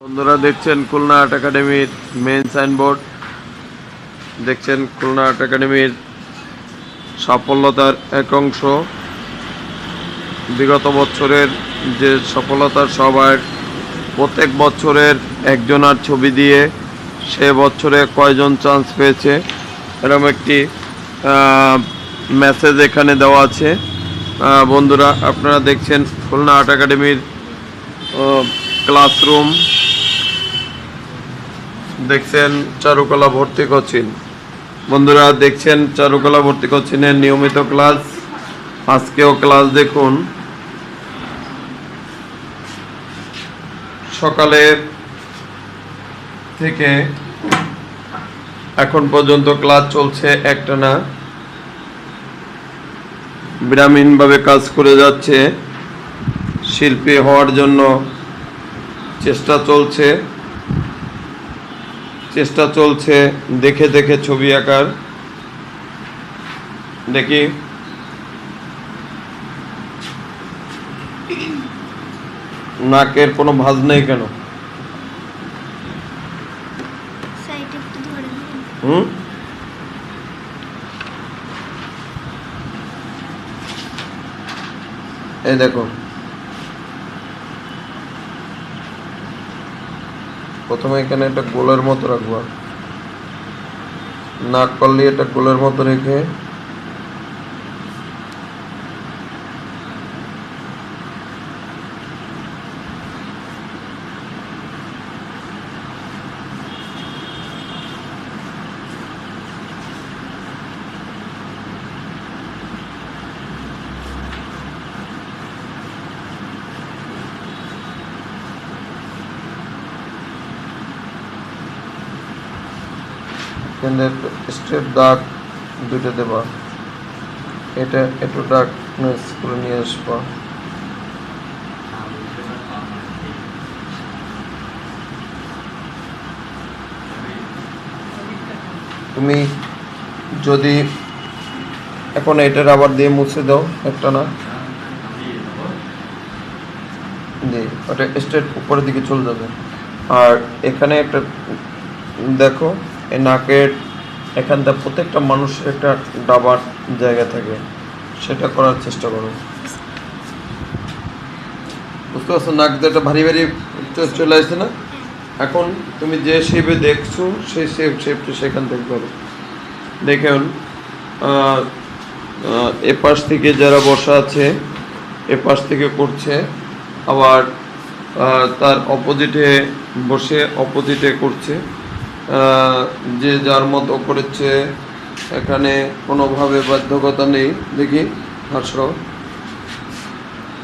বন্ধুরা দেখছেন খুলনা আর্ট একাডেমির মেইন সাইনবোর্ড। দেখছেন খুলনা আর্ট একাডেমির সাফল্যতার এক অংশ। বিগত বছরের যে সফলতার সবার প্রত্যেক বছরের একজনের ছবি দিয়ে সে বছরে কয়জন চান্স পেয়েছে এরকম একটি মেসেজ এখানে দেওয়া আছে। বন্ধুরা আপনারা দেখছেন খুলনা আর্ট একাডেমির ক্লাসরুম, দেখছেন চারুকলা ভর্তি কোচিং। বন্ধুরা দেখছেন চারুকলা ভর্তি কোচিংয়ের নিয়মিত ক্লাস। আজকেও ক্লাস দেখুন, সকালে থেকে এখন পর্যন্ত ক্লাস চলছে একটানা, বিরামহীনভাবে কাজ করে যাচ্ছে। শিল্পী হওয়ার জন্য চেষ্টা চলছে দেখে দেখে ছবি আঁকার। দেখি নাকের কোনো ভাঁজ নেই কেন? এই দেখো, প্রথমে এখানে একটা গোলের মতো রাখবো, নাক করলে এটা গোলের মতো রেখে স্ট্রেট দাগ দুটো দেবা, এটা একটু ডার্কনেস করে নিয়ে আসবা। তুমি যদি এখন এটা রাবার দিয়ে মুছে দাও একটা, না জি, ওটা স্ট্রেট উপরের দিকে চলে যাবে। আর এখানে একটা দেখো, এই নাকের এখানটা প্রত্যেকটা মানুষের একটা ডাবার জায়গা থাকে, সেটা করার চেষ্টা করো। বুঝতে পারছো? নাক যেটা ভারী ভারী চলে আসছে না, এখন তুমি যে শেপে দেখছো সেই শেপটা সেখান থেকে করো। দেখুন এপাশ থেকে যারা বসা আছে এপাশ থেকে করছে, আবার তার অপোজিটে বসে অপোজিটে করছে। যে যার মতো করেছে, এখানে কোনোভাবে বাধ্যকতা নেই। দেখি হাসো,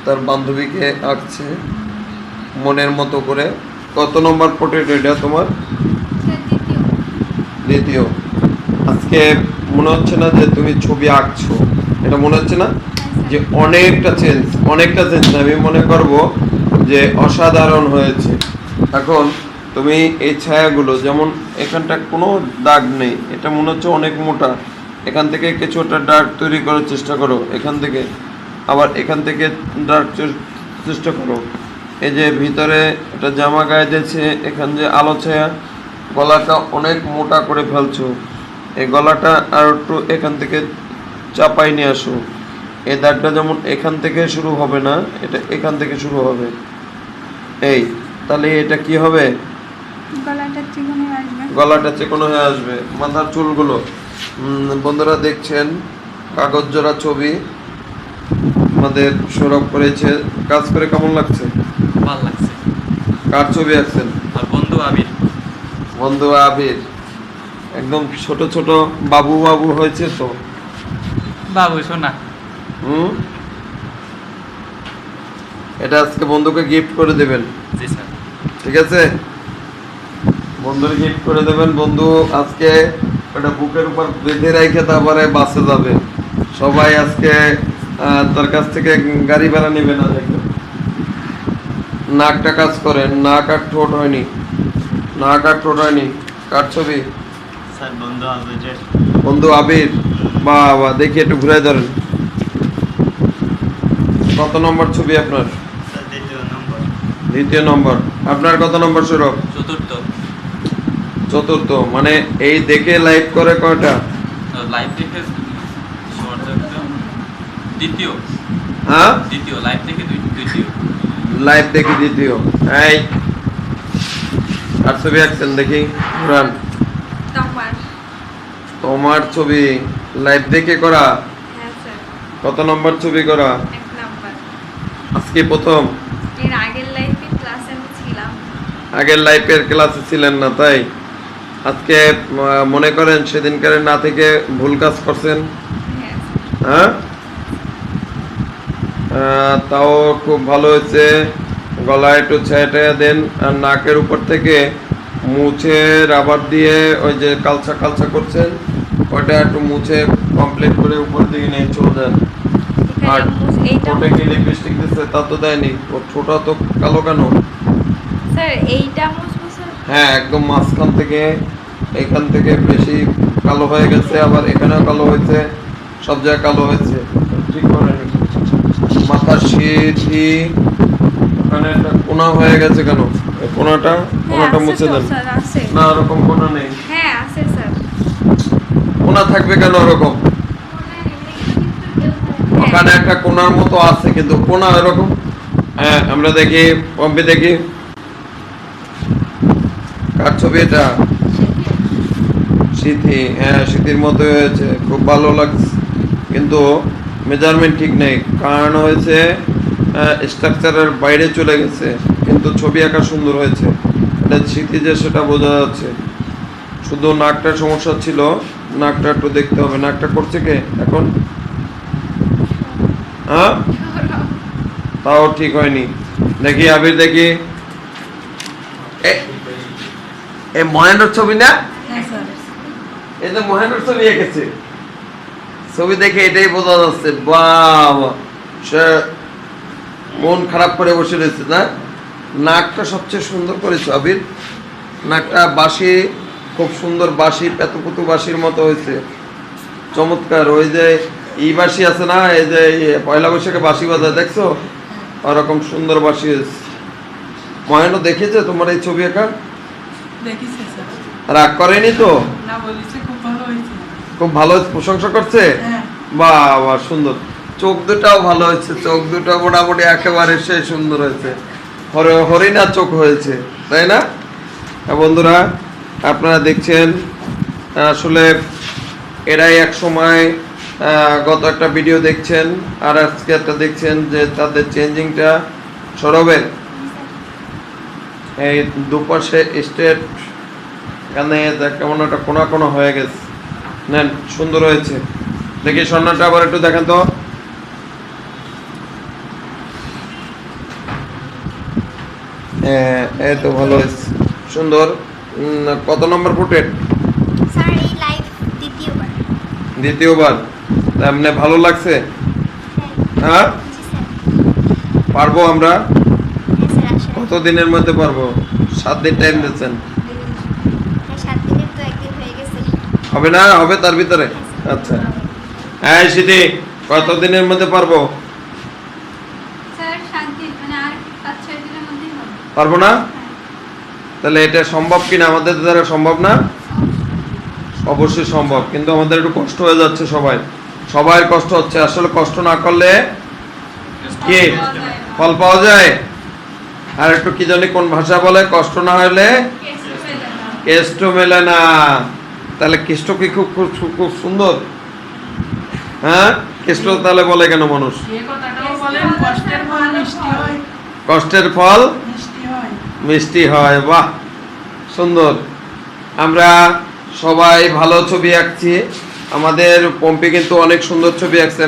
তার বান্ধবীকে আঁকছে মনের মতো করে। কত নম্বর পোর্ট্রেট এটা তোমার? দ্বিতীয়। আজকে মনে হচ্ছে না যে তুমি ছবি আঁকছো? এটা মনে হচ্ছে না যে অনেকটা চেঞ্জ আমি মনে করব যে অসাধারণ হয়েছে। এখন তুমি এই ছায়াগুলো, যেমন এখানটা কোনো দাগ নেই, এটা মনে হচ্ছে অনেক মোটা, এখান থেকে কিছুটা ডার্ক তৈরি করার চেষ্টা করো, এখান থেকে আবার এখান থেকে ডার্ক চেষ্টা করো। এই যে ভিতরে একটা জামা গায়ে দিয়েছে, এখান যে আলো ছায়া, গলাটা অনেক মোটা করে ফেলছো, এই গলাটা আর একটু এখান থেকে চাপাই নিয়ে আসো। এই দাগটা যেমন এখান থেকে শুরু হবে না, এটা এখান থেকে শুরু হবে। এই তাহলে এটা কি হবে? গলাটা চিকন হয়ে আসবে। মাথার চুলগুলো, বন্ধুরা দেখছেন কাগজ জোড়া ছবি আমাদের সৌরভ করেছে। কাজ করে কেমন লাগছে? ভালো লাগছে। কার ছবি আঁকছেন? বন্ধু আবির। একদম ছোট ছোট বাবু বাবু হয়েছে তো, বাবু সোনা। এটা আজকে বন্ধুকে গিফট করে দেবেন। জি স্যার। ঠিক আছে, বন্ধুর গিফট করে দেবেন। বন্ধু আজকে ওটা বুকের উপর বেঁধে রেখে তারপরে বাসে যাবে। সবাই আজকে তার কাছ থেকে গাড়ি ভাড়া নেবে না। দেখবেন নাকটা কাজ করে, নাক আর ঠোঁট হয়নি, কার ছবি? স্যার বন্ধু আবির। বাবা, দেখি একটু ঘুরে ধরেন। কত নম্বর ছবি আপনার? দ্বিতীয় নম্বর। আপনার কত নম্বর সৌরভ? চতুর্থ। চতুর্থ। মানে এই দেখে লাইভ করে কয়টা? লাইভ দেখে দ্বিতীয়। হ্যাঁ, দ্বিতীয় লাইভ দেখে দ্বিতীয়। লাইভ দেখি দ্বিতীয়। এই আর ছবি আঁকছেন দেখি ঘুরান। তোমার ছবি লাইভ দেখে করা? হ্যাঁ স্যার। কত নম্বর ছবি করা? 1 নাম্বার। আজকে প্রথম? এর আগের লাইফে ক্লাসে আমি ছিলাম। আগের লাইফের ক্লাসে ছিলেন না তাই? আজকে মনে করেন সেদিনকার না থেকে ভুল কাজ করছেন? হ্যাঁ হ্যাঁ, তাও খুব ভালো হয়েছে। গলায় একটু ছেঁটে দেন আর নাকের উপর থেকে মুছে রাবার দিয়ে ওই যে কালচা কালচা করছেন ওটা একটু মুছে কমপ্লিট করে উপরের দিকে নিয়ে চলে যান। আর এইটা ওটা কি লিপস্টিক দিচ্ছে তা তো দেয়নি, ওর ছোটা তো কালো কেন? স্যার এইটা মুছবো স্যার? হ্যাঁ, একদম মাঝখান থেকে এখান থেকে বেশি কালো হয়ে গেছে, আবার এখানেও কালো হয়েছে, সব জায়গায় কালো হয়েছে। ঠিক করে নিন। মাথার সিঁথি ওখানে একটা কোনা হয়ে গেছে কেন? এই কোনাটা মুছে দেন। স্যার আছে। না, ওরকম কোনা নেই। হ্যাঁ আছে স্যার। কোনা থাকবে কেন ওরকম? ওখানে একটা কোনার মতো আছে কিন্তু কোনা এরকম। হ্যাঁ, আমরা দেখি পম্পি দেখি কার ছবি এটা? সিথি। হ্যাঁ, সিথির মতো হয়েছে, খুব ভালো লাগছে, কিন্তু মেজারমেন্ট ঠিক নেই। কারণ হয়েছে স্ট্রাকচারের বাইরে চলে গেছে, কিন্তু ছবি আঁকা সুন্দর হয়েছে। এটা স্মৃতি যে সেটা বোঝা যাচ্ছে। শুধু নাকটার সমস্যা ছিল, নাকটা একটু দেখতে হবে। নাকটা করছে কে এখন? হ্যাঁ, তাও ঠিক হয়নি। দেখি আবির দেখি। এ মহেন্দ্র ছবি না? হ্যাঁ স্যার। এই যে মহেন্দ্র ছবি এঁকেছে, ছবি দেখে এটাই বোঝা যাচ্ছে। বাবা, সে মন খারাপ করে বসে রয়েছে না? নাকটা সবচেয়ে সুন্দর করেছে আবির। নাকটা বাঁশি, খুব সুন্দর বাঁশি, পেতুপুতু বাঁশির মতো হয়েছে, চমৎকার। ওই যে ই বাঁশি আছে না, এই যে পয়লা বৈশাখে বাঁশি বাজায় দেখছো, ওরকম সুন্দর বাঁশি হয়েছে। মহেন্দ্র দেখেছে তোমার এই ছবি আঁকা? দেখিছে স্যার। রাগ করেনি তো? না, বলেছে খুব ভালো হয়েছে। খুব ভালো প্রশংসা করছে। হ্যাঁ। বাহ, সুন্দর। চোখ দুটাও ভালো হয়েছে, চোখ দুটো মোটামুটি একেবারে সেই সুন্দর হয়েছে, হরিণা চোখ হয়েছে, তাই না? বন্ধুরা, আপনারা দেখছেন আসলে এরাই এক সময় গত একটা ভিডিও দেখছেন আর আজকে একটা দেখছেন যে তাদের চেঞ্জিংটা। সৌরভের এই দুপাশে স্টেট এখানে কেমন একটা কোনা কোনা হয়ে গেছে। নেন, সুন্দর হয়েছে। দেখি স্বর্ণটা আবার একটু দেখেন তো। এই তো ভালো হয়েছে, সুন্দর। কত নম্বর ফুটেড? স্যার এই লাইভ দ্বিতীয়বার। দ্বিতীয়বার। এমনি ভালো লাগছে? হ্যাঁ, জি স্যার। পারবো আমরা? হ্যাঁ স্যার, আসলে কত দিনের মধ্যে পারবো? 7 দিন টাইম দিচ্ছেন। হ্যাঁ 7 দিনের তো একদিন হয়ে গেছে। হবে না? হবে তার ভিতরে? আচ্ছা। হ্যাঁ সিদ্ধি, কত দিনের মধ্যে পারবো? স্যার 7 দিন, মানে আর 5-6 দিনের মধ্যেই হবে। পারবো না? তাহলে এটা সম্ভব কিনা আমাদের দ্বারা? সম্ভব না? অবশ্যই সম্ভব, কিন্তু আমাদের একটু কষ্ট হয়ে যাচ্ছে। সবাই কষ্ট হচ্ছে। আসলে কষ্ট না করলে কি ফল পাওয়া যায়? আর একটু কি জানি কোন ভাষা বলে, কষ্ট না হলে কেষ্ট মেলে না। তাহলে কেষ্ট কি খুব খুব খুব সুন্দর? হ্যাঁ, কেষ্ট তাহলে বলে কেন মানুষ? এই কথাটাও বলেন, কষ্টের ফল মিষ্টি হয়। কষ্টের ফল মিষ্টি হয়। মিষ্টি হয়। বাহ, সুন্দর। আমরা সবাই ভালো ছবি আঁকছি। আমাদের পম্পি কিন্তু অনেক সুন্দর ছবি আঁকছে।